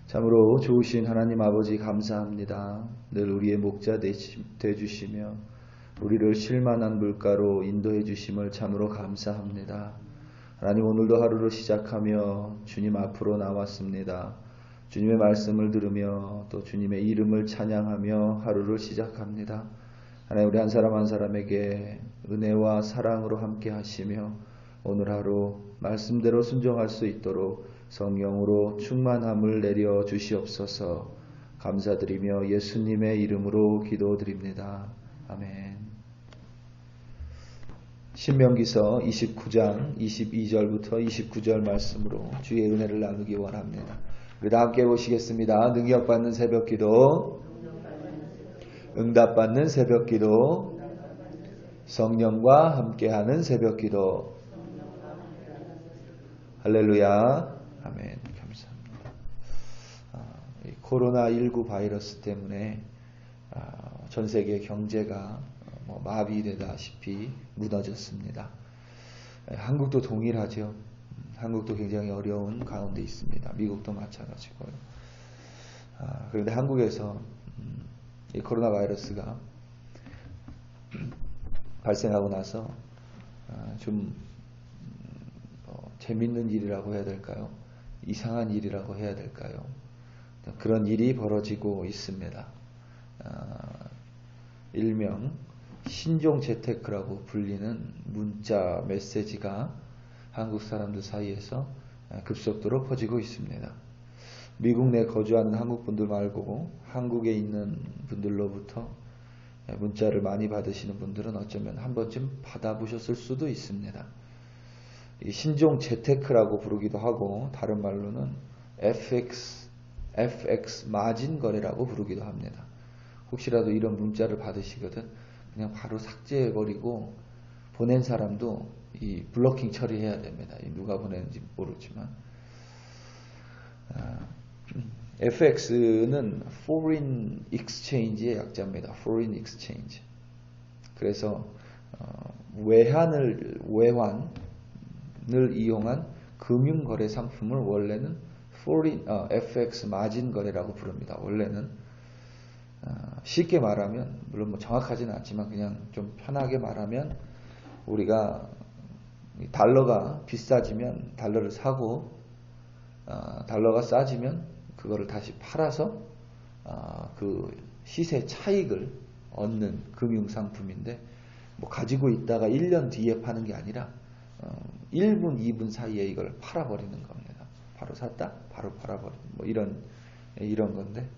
참으로 좋으신 하나님 아버지 감사합니다. 늘 우리의 목자 되주시며 우리를 쉴만한 물가로 인도해 주심을 참으로 감사합니다. 하나님, 오늘도 하루를 시작하며 주님 앞으로 나왔습니다. 주님의 말씀을 들으며 또 주님의 이름을 찬양하며 하루를 시작합니다. 하나님, 우리 한 사람 한 사람에게 은혜와 사랑으로 함께 하시며 오늘 하루 말씀대로 순종할 수 있도록 성령으로 충만함을 내려 주시옵소서. 감사드리며 예수님의 이름으로 기도드립니다. 아멘. 신명기서 29장 22절부터 29절 말씀으로 주의 은혜를 나누기 원합니다. 우리 다 함께 보시겠습니다. 능력받는 새벽기도, 응답받는 새벽기도, 성령과 함께하는 새벽기도. 할렐루야. 아멘. 감사합니다. 코로나19 바이러스 때문에 전 세계 경제가 마비되다시피 무너졌습니다. 한국도 동일하죠. 한국도 굉장히 어려운 가운데 있습니다. 미국도 마찬가지고요. 그런데 한국에서 이 코로나 바이러스가 발생하고 나서 좀 재밌는 일이라고 해야 될까요? 이상한 일이라고 해야 될까요? 그런 일이 벌어지고 있습니다. 일명 신종 재테크라고 불리는 문자 메시지가 한국 사람들 사이에서 급속도로 퍼지고 있습니다. 미국 내 거주하는 한국 분들 말고 한국에 있는 분들로부터 문자를 많이 받으시는 분들은 어쩌면 한 번쯤 받아보셨을 수도 있습니다. 이 신종 재테크라고 부르기도 하고 다른 말로는 FX 마진 거래라고 부르기도 합니다. 혹시라도 이런 문자를 받으시거든 그냥 바로 삭제해버리고 보낸 사람도 이 블로킹 처리해야 됩니다. 누가 보냈는지 모르지만 FX는 Foreign Exchange의 약자입니다. Foreign Exchange. 그래서 외환을 이용한 금융거래 상품을 원래는 FX 마진 거래라고 부릅니다. 원래는 쉽게 말하면 물론 정확하지는 않지만 그냥 좀 편하게 말하면 우리가 달러가 비싸지면 달러를 사고 달러가 싸지면 그거를 다시 팔아서 그 시세 차익을 얻는 금융상품인데 가지고 있다가 1년 뒤에 파는 게 아니라 1분, 2분 사이에 이걸 팔아버리는 겁니다. 바로 샀다, 바로 팔아버리는 이런 건데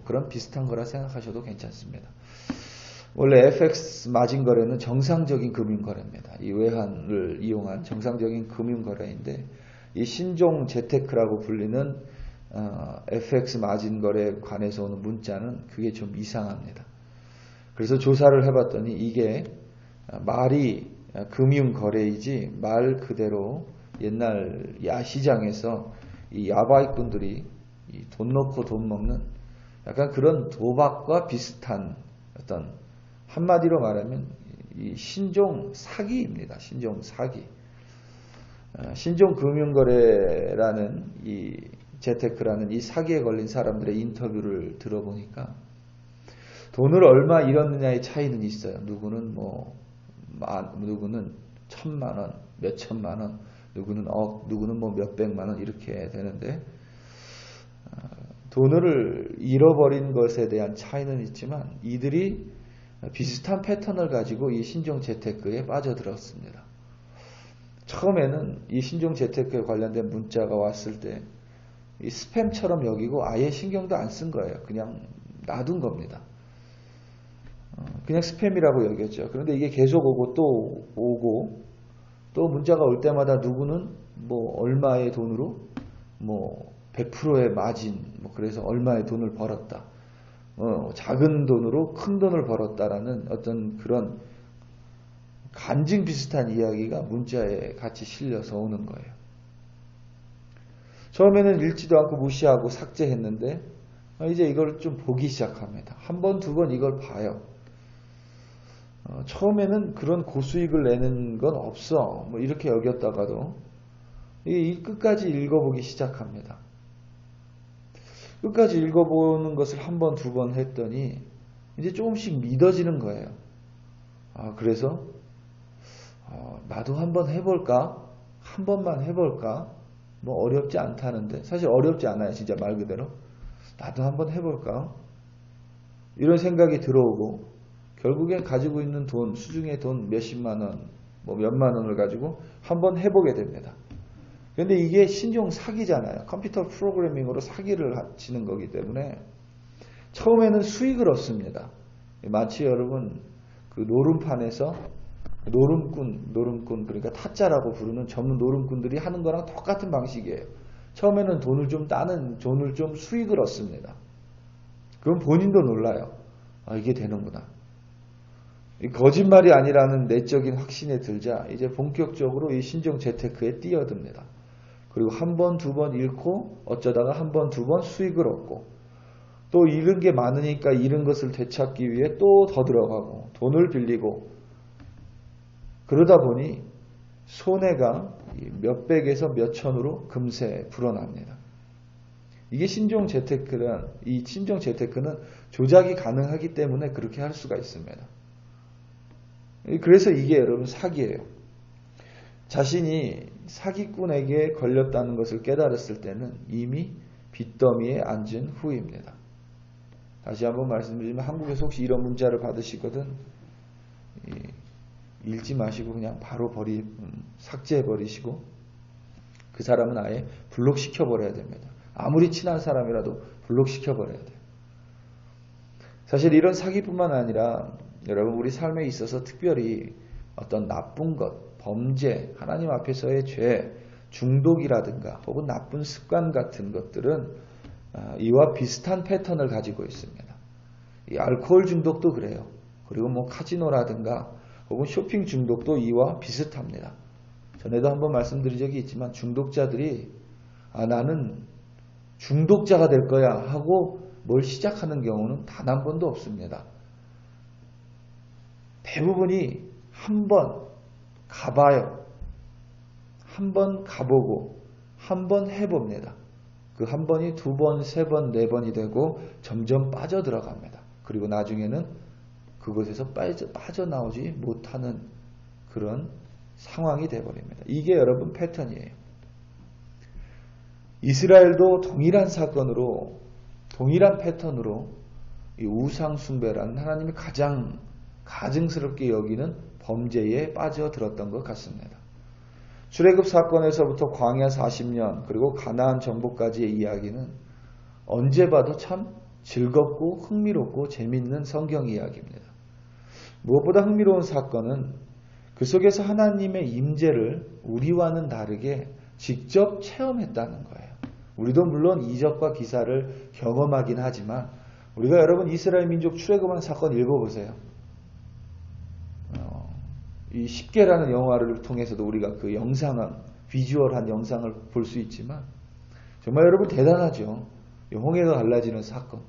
그런 비슷한 거라 생각하셔도 괜찮습니다. 원래 FX 마진 거래는 정상적인 금융 거래입니다. 이 외환을 이용한 정상적인 금융 거래인데 이 신종 재테크라고 불리는 FX 마진 거래에 관해서 오는 문자는 그게 좀 이상합니다. 그래서 조사를 해봤더니 이게 말이 금융 거래이지 말 그대로 옛날 야시장에서 이 야바이꾼들이 돈 넣고 돈 먹는 약간 그런 도박과 비슷한 어떤 한마디로 말하면 이 신종 사기입니다. 신종 사기. 신종 금융거래라는 이 재테크라는 이 사기에 걸린 사람들의 인터뷰를 들어보니까 돈을 얼마 잃었느냐의 차이는 있어요. 누구는 누구는 1,000만 원, 몇 천만 원, 누구는 억, 누구는 몇백만 원 이렇게 되는데 돈을 잃어버린 것에 대한 차이는 있지만 이들이 비슷한 패턴을 가지고 이 신종 재테크에 빠져들었습니다. 처음에는 이 신종 재테크에 관련된 문자가 왔을 때 이 스팸처럼 여기고 아예 신경도 안 쓴 거예요. 그냥 놔둔 겁니다. 그냥 스팸이라고 여겼죠. 그런데 이게 계속 오고 또 문자가 올 때마다 누구는 얼마의 돈으로 100%의 마진 그래서 얼마의 돈을 벌었다. 작은 돈으로 큰 돈을 벌었다라는 어떤 그런 간증 비슷한 이야기가 문자에 같이 실려서 오는 거예요. 처음에는 읽지도 않고 무시하고 삭제했는데 이제 이걸 좀 보기 시작합니다. 한 번, 두 번 이걸 봐요. 처음에는 그런 고수익을 내는 건 없어. 이렇게 여겼다가도 이 끝까지 읽어보기 시작합니다. 끝까지 읽어보는 것을 한 번, 두 번 했더니 이제 조금씩 믿어지는 거예요. 그래서 나도 한번 해볼까? 한 번만 해볼까? 뭐 어렵지 않다는데, 사실 어렵지 않아요. 진짜 말 그대로. 나도 한번 해볼까? 이런 생각이 들어오고 결국엔 가지고 있는 돈, 수중의 돈 몇십만 원, 뭐 몇만 원을 가지고 한번 해보게 됩니다. 그런데 이게 신종 사기잖아요. 컴퓨터 프로그래밍으로 사기를 치는 거기 때문에 처음에는 수익을 얻습니다. 마치 여러분 그 노름판에서 노름꾼 그러니까 타짜라고 부르는 전문 노름꾼들이 하는 거랑 똑같은 방식이에요. 처음에는 돈을 좀 수익을 얻습니다. 그럼 본인도 놀라요. 이게 되는구나. 거짓말이 아니라는 내적인 확신에 들자 이제 본격적으로 이 신종 재테크에 뛰어듭니다. 그리고 한 번, 두 번 잃고 어쩌다가 한 번, 두 번 수익을 얻고 또 잃은 게 많으니까 잃은 것을 되찾기 위해 또 더 들어가고 돈을 빌리고 그러다 보니 손해가 몇백에서 몇천으로 금세 불어납니다. 이게 신종 재테크는 조작이 가능하기 때문에 그렇게 할 수가 있습니다. 그래서 이게 여러분 사기예요. 자신이 사기꾼에게 걸렸다는 것을 깨달았을 때는 이미 빚더미에 앉은 후입니다. 다시 한번 말씀드리면 한국에서 혹시 이런 문자를 받으시거든 읽지 마시고 그냥 바로 삭제해 버리시고 그 사람은 아예 블록시켜 버려야 됩니다. 아무리 친한 사람이라도 블록시켜 버려야 돼요. 사실 이런 사기뿐만 아니라 여러분 우리 삶에 있어서 특별히 어떤 나쁜 것, 범죄, 하나님 앞에서의 죄, 중독이라든가 혹은 나쁜 습관 같은 것들은 이와 비슷한 패턴을 가지고 있습니다. 이 알코올 중독도 그래요. 그리고 뭐 카지노라든가 혹은 쇼핑 중독도 이와 비슷합니다. 전에도 한번 말씀드린 적이 있지만 중독자들이 나는 중독자가 될 거야 하고 뭘 시작하는 경우는 단 한 번도 없습니다. 대부분이 한 번 가봐요. 한 번 가보고 한 번 해봅니다. 그 한 번이 두 번, 세 번, 네 번이 되고 점점 빠져들어갑니다. 그리고 나중에는 그곳에서 빠져나오지 못하는 그런 상황이 되어버립니다. 이게 여러분 패턴이에요. 이스라엘도 동일한 사건으로 동일한 패턴으로 이 우상숭배라는 하나님이 가장 가증스럽게 여기는 범죄에 빠져들었던 것 같습니다. 출애굽 사건에서부터 광야 40년 그리고 가나안 정복까지의 이야기는 언제 봐도 참 즐겁고 흥미롭고 재밌는 성경 이야기입니다. 무엇보다 흥미로운 사건은 그 속에서 하나님의 임재를 우리와는 다르게 직접 체험했다는 거예요. 우리도 물론 이적과 기사를 경험하긴 하지만 우리가 여러분 이스라엘 민족 출애굽한 사건 읽어보세요. 이 10개라는 영화를 통해서도 우리가 그 비주얼한 영상을 볼 수 있지만 정말 여러분 대단하죠. 홍해가 갈라지는 사건.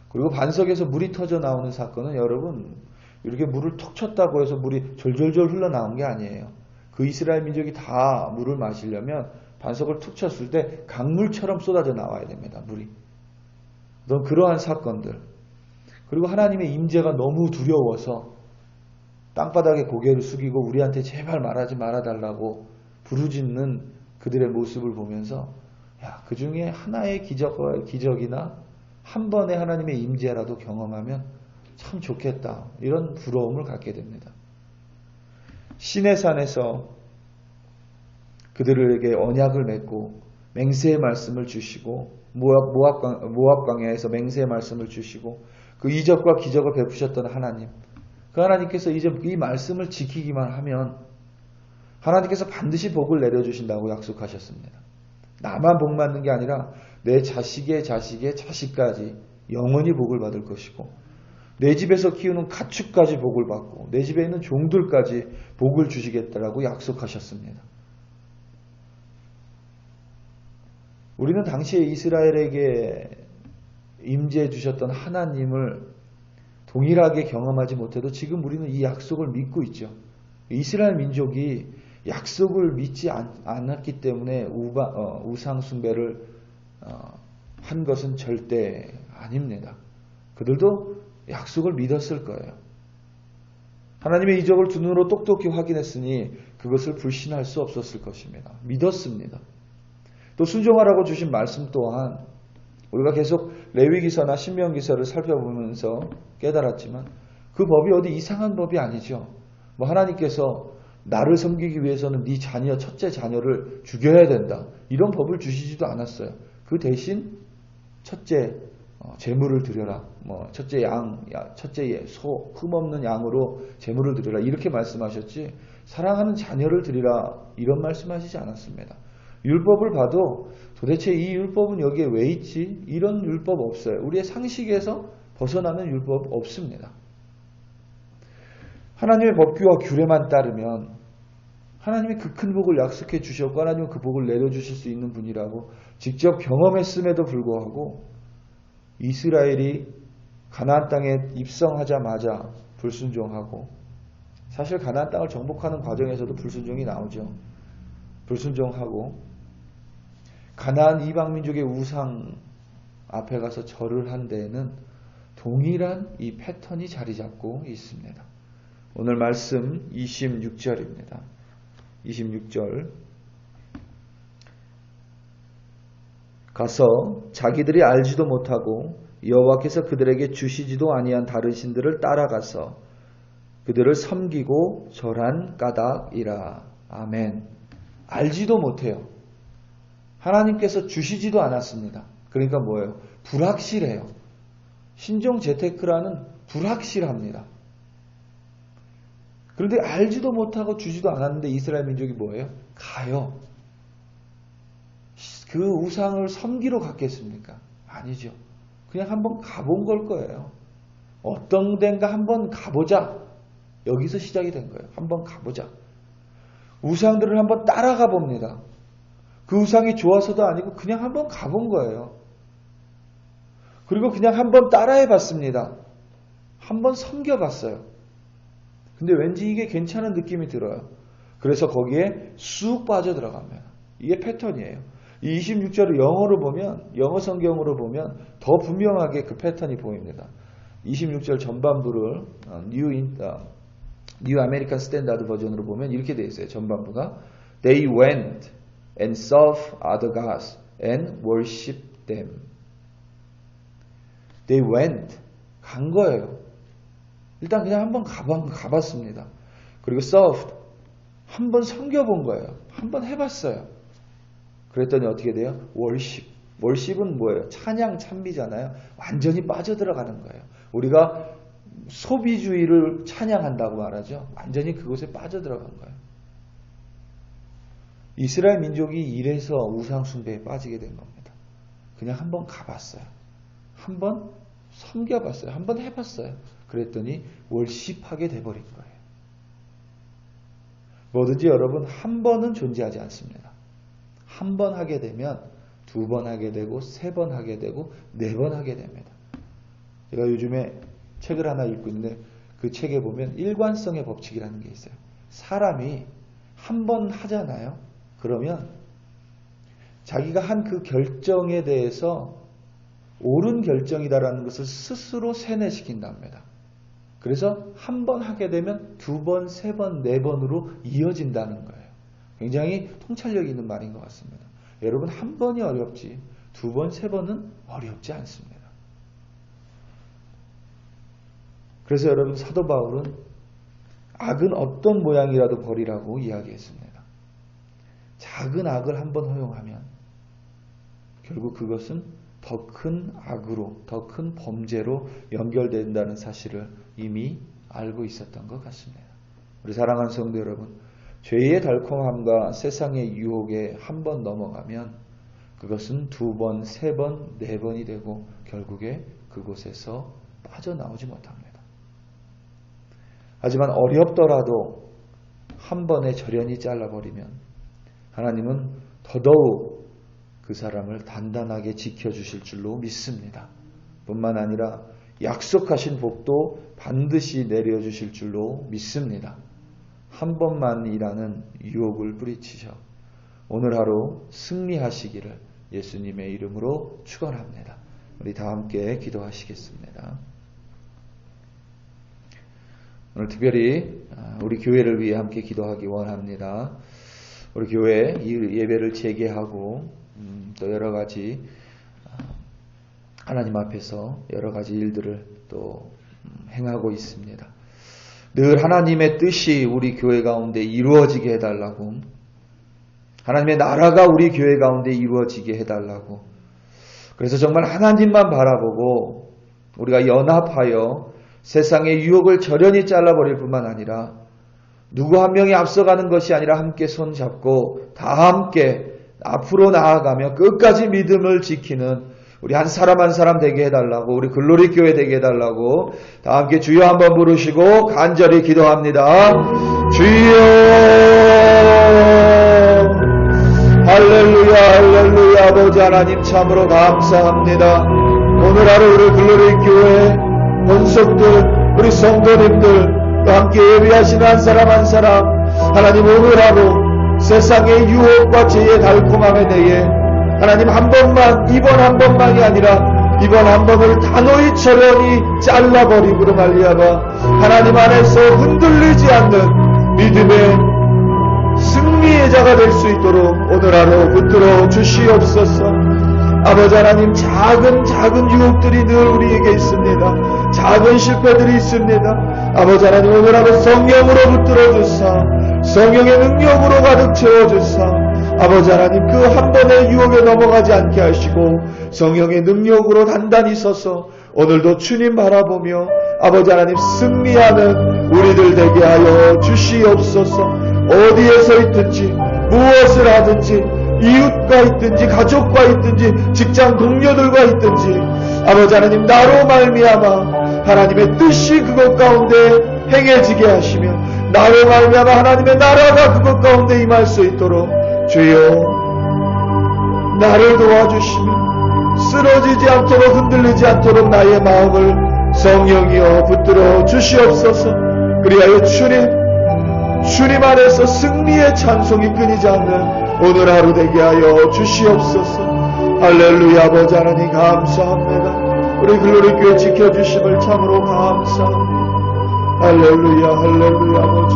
그리고 반석에서 물이 터져 나오는 사건은 여러분 이렇게 물을 톡 쳤다고 해서 물이 졸졸졸 흘러나온 게 아니에요. 그 이스라엘 민족이 다 물을 마시려면 반석을 툭 쳤을 때 강물처럼 쏟아져 나와야 됩니다. 물이. 그러한 사건들. 그리고 하나님의 임재가 너무 두려워서 땅바닥에 고개를 숙이고 우리한테 제발 말하지 말아달라고 부르짖는 그들의 모습을 보면서 그 중에 하나의 기적이나 한 번의 하나님의 임재라도 경험하면 참 좋겠다. 이런 부러움을 갖게 됩니다. 시내산에서 그들에게 언약을 맺고 맹세의 말씀을 주시고 모압 광야에서 맹세의 말씀을 주시고 그 이적과 기적을 베푸셨던 하나님, 그 하나님께서 이제 이 말씀을 지키기만 하면 하나님께서 반드시 복을 내려주신다고 약속하셨습니다. 나만 복 받는 게 아니라 내 자식의 자식까지 영원히 복을 받을 것이고 내 집에서 키우는 가축까지 복을 받고 내 집에 있는 종들까지 복을 주시겠다라고 약속하셨습니다. 우리는 당시에 이스라엘에게 임재해 주셨던 하나님을 동일하게 경험하지 못해도 지금 우리는 이 약속을 믿고 있죠. 이스라엘 민족이 약속을 믿지 않았기 때문에 우상 숭배를 한 것은 절대 아닙니다. 그들도 약속을 믿었을 거예요. 하나님의 이적을 두 눈으로 똑똑히 확인했으니 그것을 불신할 수 없었을 것입니다. 믿었습니다. 또 순종하라고 주신 말씀 또한 우리가 계속 레위기서나 신명기서를 살펴보면서 깨달았지만 그 법이 어디 이상한 법이 아니죠. 하나님께서 나를 섬기기 위해서는 네 자녀, 첫째 자녀를 죽여야 된다. 이런 법을 주시지도 않았어요. 그 대신 첫째 제물을 드려라. 첫째 양, 첫째 소, 흠없는 양으로 제물을 드려라. 이렇게 말씀하셨지 사랑하는 자녀를 드리라. 이런 말씀하시지 않았습니다. 율법을 봐도 도대체 이 율법은 여기에 왜 있지? 이런 율법 없어요. 우리의 상식에서 벗어나는 율법 없습니다. 하나님의 법규와 규례만 따르면 하나님이 그 큰 복을 약속해 주셨고 하나님은 그 복을 내려주실 수 있는 분이라고 직접 경험했음에도 불구하고 이스라엘이 가나안 땅에 입성하자마자 불순종하고 사실 가나안 땅을 정복하는 과정에서도 불순종이 나오죠. 불순종하고 가나안 이방민족의 우상 앞에 가서 절을 한 데에는 동일한 이 패턴이 자리 잡고 있습니다. 오늘 말씀 26절입니다. 26절 가서 자기들이 알지도 못하고 여호와께서 그들에게 주시지도 아니한 다른 신들을 따라가서 그들을 섬기고 절한 까닭이라. 아멘. 알지도 못해요. 하나님께서 주시지도 않았습니다. 그러니까 뭐예요? 불확실해요. 신종 재테크라는 불확실합니다. 그런데 알지도 못하고 주지도 않았는데 이스라엘 민족이 뭐예요? 가요. 그 우상을 섬기러 갔겠습니까? 아니죠. 그냥 한번 가본 걸 거예요. 어떤 데인가 한번 가보자. 여기서 시작이 된 거예요. 한번 가보자. 우상들을 한번 따라가 봅니다. 그 우상이 좋아서도 아니고 그냥 한번 가본 거예요. 그리고 그냥 한번 따라해 봤습니다. 한번 섬겨봤어요. 근데 왠지 이게 괜찮은 느낌이 들어요. 그래서 거기에 쑥 빠져들어갑니다. 이게 패턴이에요. 이 26절을 영어로 보면, 영어 성경으로 보면 더 분명하게 그 패턴이 보입니다. 26절 전반부를 뉴 아메리칸 스탠다드 버전으로 보면 이렇게 되어 있어요. 전반부가 They went and served other gods and worshiped them. They went. 간 거예요. 일단 그냥 한번 가봤습니다. 그리고 served. 한번 섬겨본 거예요. 한번 해봤어요. 그랬더니 어떻게 돼요? worship. worship은 뭐예요? 찬양, 찬미잖아요. 완전히 빠져들어가는 거예요. 우리가 소비주의를 찬양한다고 말하죠. 완전히 그곳에 빠져들어간 거예요. 이스라엘 민족이 이래서 우상 숭배에 빠지게 된 겁니다. 그냥 한번 가봤어요. 한번 섬겨봤어요. 한번 해봤어요. 그랬더니 월십하게 돼버린 거예요. 뭐든지 여러분 한 번은 존재하지 않습니다. 한 번 하게 되면 두 번 하게 되고 세 번 하게 되고 네 번 하게 됩니다. 제가 요즘에 책을 하나 읽고 있는데 그 책에 보면 일관성의 법칙이라는 게 있어요. 사람이 한 번 하잖아요. 그러면 자기가 한 그 결정에 대해서 옳은 결정이다라는 것을 스스로 세뇌시킨답니다. 그래서 한 번 하게 되면 두 번, 세 번, 네 번으로 이어진다는 거예요. 굉장히 통찰력 있는 말인 것 같습니다. 여러분 한 번이 어렵지 두 번, 세 번은 어렵지 않습니다. 그래서 여러분 사도 바울은 악은 어떤 모양이라도 버리라고 이야기했습니다. 작은 악을 한번 허용하면 결국 그것은 더 큰 악으로, 더 큰 범죄로 연결된다는 사실을 이미 알고 있었던 것 같습니다. 우리 사랑하는 성도 여러분, 죄의 달콤함과 세상의 유혹에 한 번 넘어가면 그것은 두 번, 세 번, 네 번이 되고 결국에 그곳에서 빠져나오지 못합니다. 하지만 어렵더라도 한 번에 절연히 잘라버리면 하나님은 더더욱 그 사람을 단단하게 지켜주실 줄로 믿습니다. 뿐만 아니라 약속하신 복도 반드시 내려주실 줄로 믿습니다. 한 번만이라는 유혹을 뿌리치셔 오늘 하루 승리하시기를 예수님의 이름으로 축원합니다. 우리 다 함께 기도하시겠습니다. 오늘 특별히 우리 교회를 위해 함께 기도하기 원합니다. 우리 교회 예배를 재개하고 또 여러 가지 하나님 앞에서 여러 가지 일들을 또 행하고 있습니다. 늘 하나님의 뜻이 우리 교회 가운데 이루어지게 해달라고, 하나님의 나라가 우리 교회 가운데 이루어지게 해달라고, 그래서 정말 하나님만 바라보고 우리가 연합하여 세상의 유혹을 절연히 잘라버릴 뿐만 아니라 누구 한 명이 앞서가는 것이 아니라 함께 손잡고 다 함께 앞으로 나아가며 끝까지 믿음을 지키는 우리 한 사람 한 사람 되게 해달라고, 우리 글로리 교회 되게 해달라고 다 함께 주여 한번 부르시고 간절히 기도합니다. 주여, 할렐루야 할렐루야. 아버지 하나님 참으로 감사합니다. 오늘 하루 우리 글로리 교회 본속들, 우리 성도님들 또 함께 예배하시는 한 사람 한 사람, 하나님 오늘 하루 세상의 유혹과 죄의 달콤함에 대해 하나님 한 번만, 이번 한 번만이 아니라 이번 한 번을 단호히 절연히 잘라버리므로 말미암아 하나님 안에서 흔들리지 않는 믿음의 승리의 자가 될 수 있도록 오늘 하루 붙들어 주시옵소서. 아버지 하나님, 작은 유혹들이 늘 우리에게 있습니다. 작은 실패들이 있습니다. 아버지 하나님, 오늘 하루 성령으로 붙들어 주사, 성령의 능력으로 가득 채워 주사, 아버지 하나님, 그 한 번의 유혹에 넘어가지 않게 하시고 성령의 능력으로 단단히 서서 오늘도 주님 바라보며 아버지 하나님 승리하는 우리들 되게 하여 주시옵소서. 어디에 서 있든지 무엇을 하든지 이웃과 있든지 가족과 있든지 직장 동료들과 있든지 아버지 하나님, 나로 말미암아 하나님의 뜻이 그것 가운데 행해지게 하시며 나로 말미암아 하나님의 나라가 그것 가운데 임할 수 있도록 주여 나를 도와주시며 쓰러지지 않도록 흔들리지 않도록 나의 마음을 성령이여 붙들어 주시옵소서. 그리하여 주님 안에서 승리의 찬송이 끊이지 않는 오늘 하루 되게 하여 주시옵소서. 할렐루야. 아버지 하나님 감사합니다. 우리 글로리 교회 지켜주심을 참으로 감사합니다. 할렐루야 할렐루야. 아버지